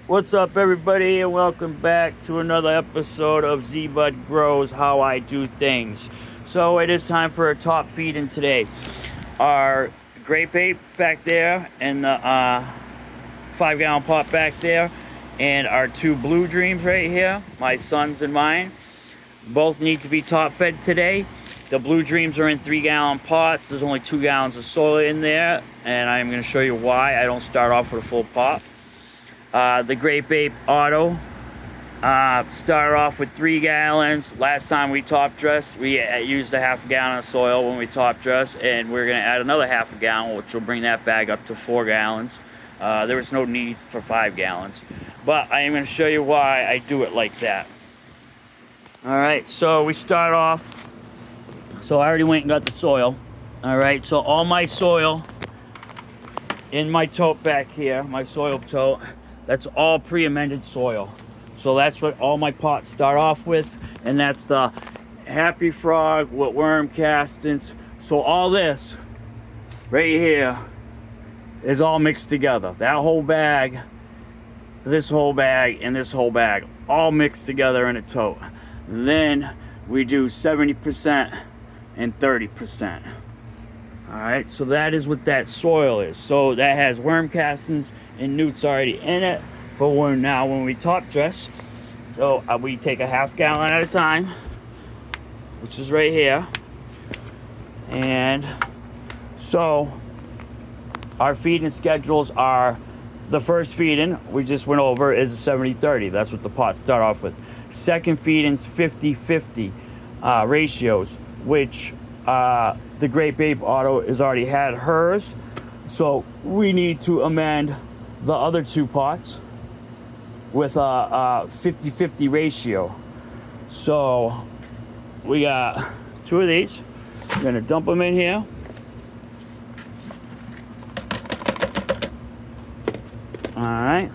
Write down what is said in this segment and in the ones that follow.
What's up, everybody, and welcome back to another episode of Z-Bud Grows How I Do Things. So it is time for a top feeding today. Our grape ape back there, and the 5-gallon pot back there, and our two blue dreams right here, my sons and mine, both need to be top fed today. The blue dreams are in 3-gallon pots. There's only 2 gallons of soil in there, and I'm going to show you why I don't start off with a full pot. The Grape Ape Auto started off with 3 gallons. Last time we top dressed, we used a half a gallon of soil when we top dressed, and we're going to add another half a gallon, which will bring that bag up to 4 gallons. There was no need for 5 gallons, but I am going to show you why I do it like that. Alright, so we start off. So I already went and got the soil. Alright, so all my soil in my tote back here, my soil tote, that's all pre-amended soil. So that's what all my pots start off with, and that's the Happy Frog with worm castings. So all this right here is all mixed together. That whole bag, this whole bag, and this whole bag, all mixed together in a tote. Then we do 70% and 30%. Alright, so that is what that soil is. So that has worm castings and newts already in it for when we top dress. So we take a half gallon at a time, which is right here. And so our feeding schedules are, the first feeding we just went over is a 70-30. That's what the pots start off with. Second feeding's 50-50 ratios, which the Grape Ape Auto has already had hers. So we need to amend the other 2 pots with a 50-50 ratio. So we got 2 of these. I'm gonna dump them in here. All right.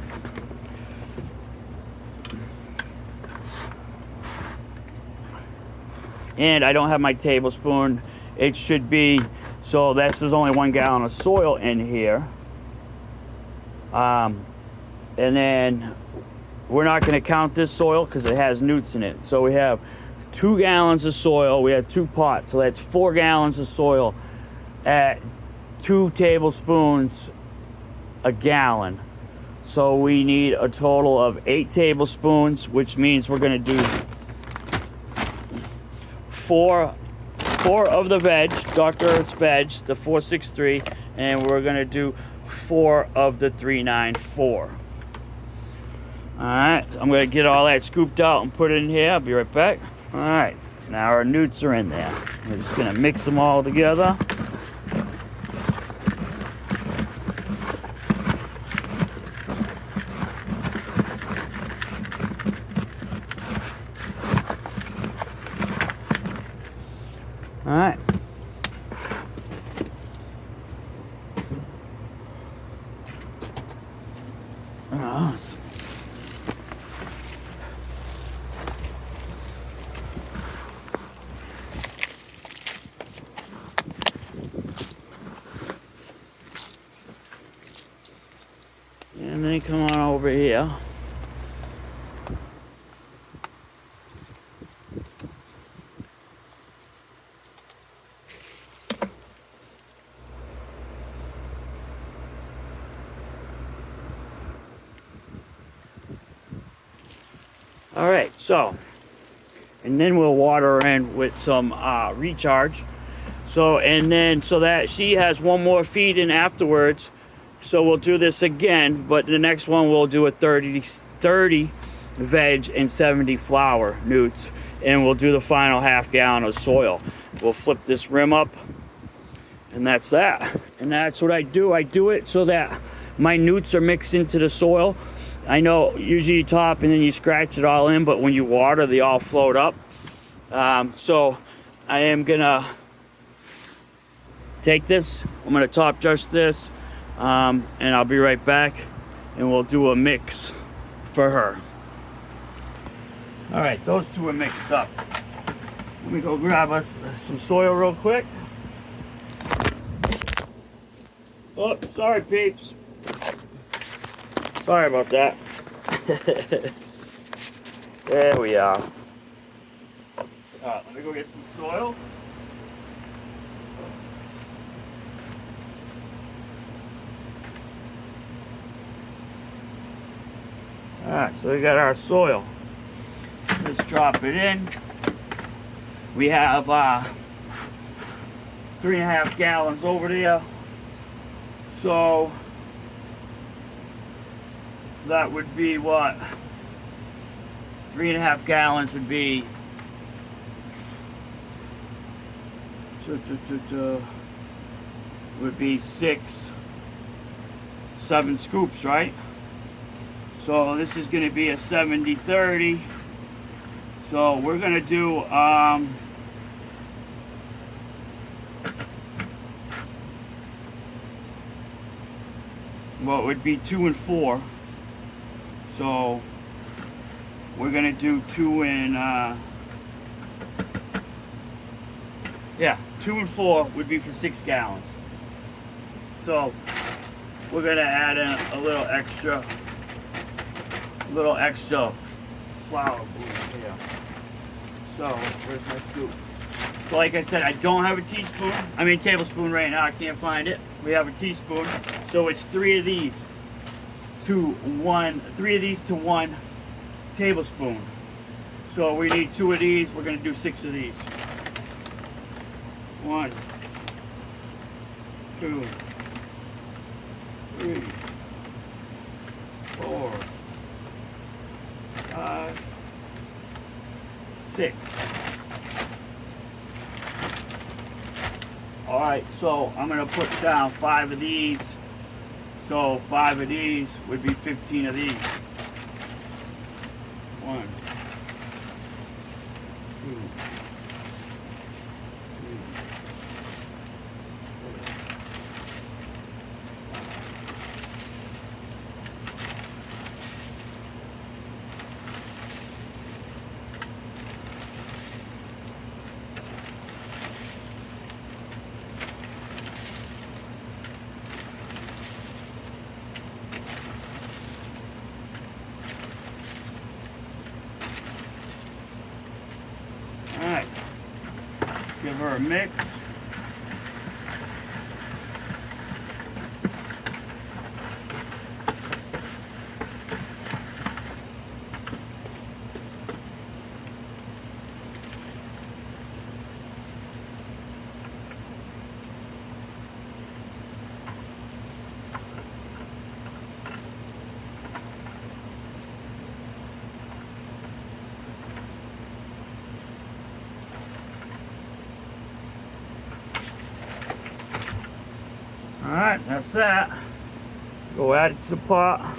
And I don't have my tablespoon. It should be, so this is only 1 gallon of soil in here. And then we're not going to count this soil because it has newts in it. So we have 2 gallons of soil. We have 2 pots, so that's 4 gallons of soil at 2 tablespoons a gallon. So we need a total of 8 tablespoons, which means we're going to do 4 of the veg, Dr. Earth's veg, the 463, and we're going to do 4 of the 394. Alright, I'm going to get all that scooped out and put it in here. I'll be right back. Alright, now our newts are in there. We're just going to mix them all together. Alright. And then come on over here. Alright, so, and then we'll water her in with some recharge. So, and then, so that she has one more feed in afterwards. So we'll do this again, but the next one we'll do a 30 veg and 70 flower newts. And we'll do the final half gallon of soil. We'll flip this rim up, and that's that. And that's what I do. I do it so that my newts are mixed into the soil. I know usually you top and then you scratch it all in, but when you water, they all float up. So I am gonna take this, I'm gonna top dress this, and I'll be right back, and we'll do a mix for her. All right, those 2 are mixed up. Let me go grab us some soil real quick. Oh, sorry peeps. Sorry about that. There we are. Alright, let me go get some soil. Alright, so we got our soil. Let's drop it in. We have 3.5 gallons over there. So that would be what? 3.5 gallons would be would be 7 scoops, right? So this is going to be a 70-30. So we're going to do what would be 2 and 4. So we're going to do 2 and 2 and 4 would be for 6 gallons. So we're going to add in a little extra flour boost here. So where's my scoop? So like I said, I don't have a tablespoon right now. I can't find it. We have a teaspoon. So it's 3 of these to 1 tablespoon. So we need 2 of these. We're going to do 6 of these. 1, 2, 3, 4, 5, 6. Alright, so I'm going to put down 5 of these. So 5 of these would be 15 of these. 1, 2, 3, Alright, give her a mix. Alright, that's that. Go add it to the pot.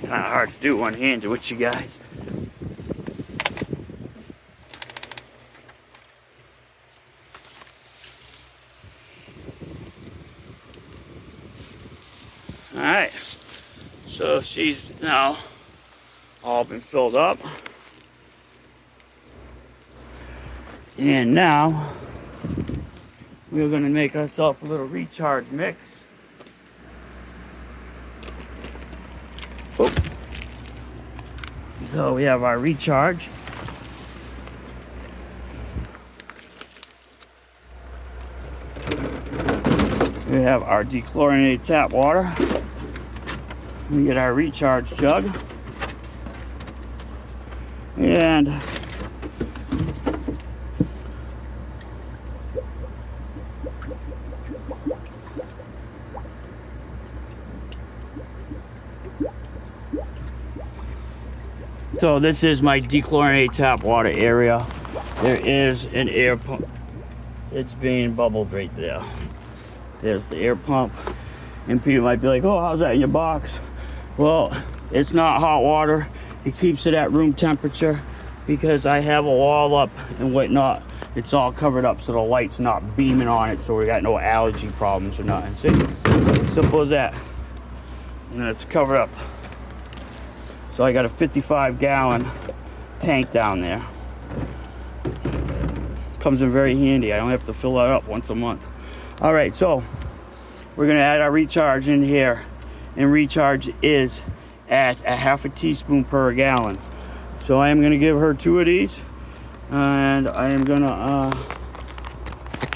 Kind of hard to do one-handed with you guys. Alright, so she's now all been filled up. And now we're going to make ourselves a little recharge mix. So we have our recharge. We have our dechlorinated tap water. We get our recharge jug. And so this is my dechlorinated tap water area. There is an air pump. It's being bubbled right there. There's the air pump. And people might be like, oh, how's that in your box? Well, it's not hot water. It keeps it at room temperature because I have a wall up and whatnot. It's all covered up so the light's not beaming on it, so we got no allergy problems or nothing. See? Simple as that. And then it's covered up. So I got a 55-gallon tank down there. Comes in very handy. I don't have to fill that up once a month. All right, so we're gonna add our recharge in here, and recharge is at a half a teaspoon per gallon. So I am gonna give her 2 of these, and I am gonna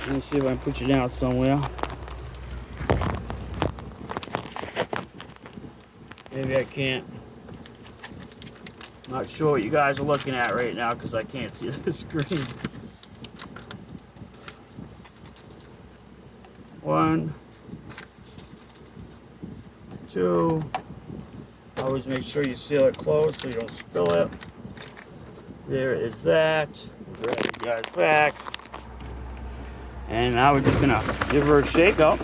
let me see if I can put you down somewhere. Maybe I can't. Not sure what you guys are looking at right now because I can't see the screen. 1, 2. Always make sure you seal it closed so you don't spill it. There is that. Drag you guys back. And now we're just gonna give her a shake up.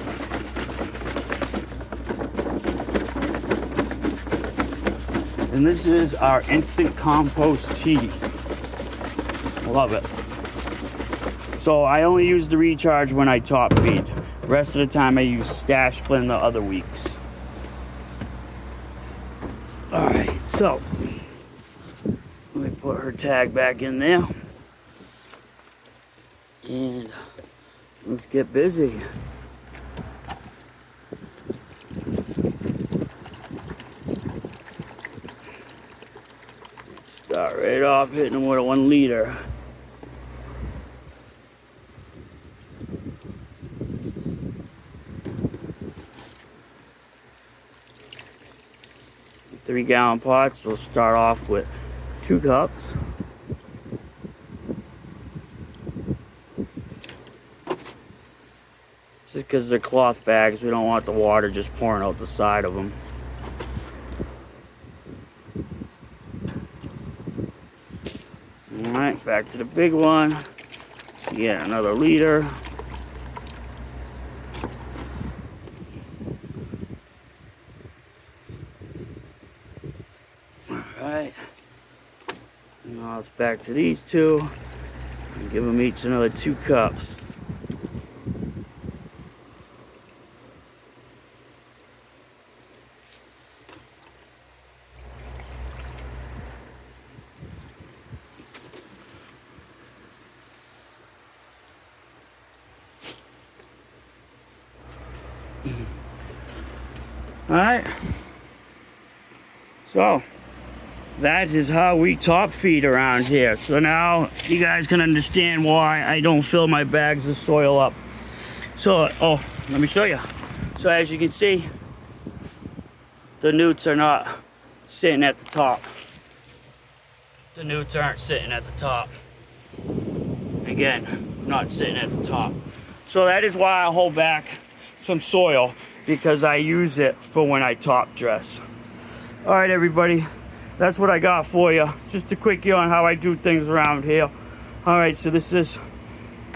And this is our instant compost tea. Love it. So I only use the recharge when I top feed. The rest of the time I use stash blend the other weeks. Alright, so let me put her tag back in there. And let's get busy. Start right off hitting them with a 1 liter. The 3-gallon pots, we'll start off with 2 cups. Just because they're cloth bags, we don't want the water just pouring out the side of them. Alright, back to the big one. So yeah, another liter. Alright. Now it's back to these 2. And give them each another 2 cups. Alright, so that is how we top feed around here. So now you guys can understand why I don't fill my bags of soil up. So, oh, let me show you. So as you can see, the newts are not sitting at the top. The newts aren't sitting at the top. Again, not sitting at the top. So that is why I hold back some soil, because I use it for when I top dress. All right, everybody, that's what I got for you. Just a quickie on how I do things around here. All right, so this is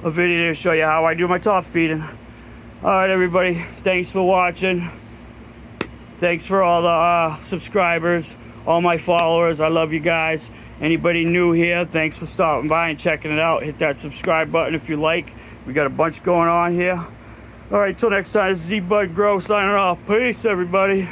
a video to show you how I do my top feeding. All right, everybody, thanks for watching. Thanks for all the subscribers, all my followers. I love you guys. Anybody new here, thanks for stopping by and checking it out. Hit that subscribe button if you like. We got a bunch going on here. All right, till next time, this is Z-Bud Grow signing off. Peace, everybody.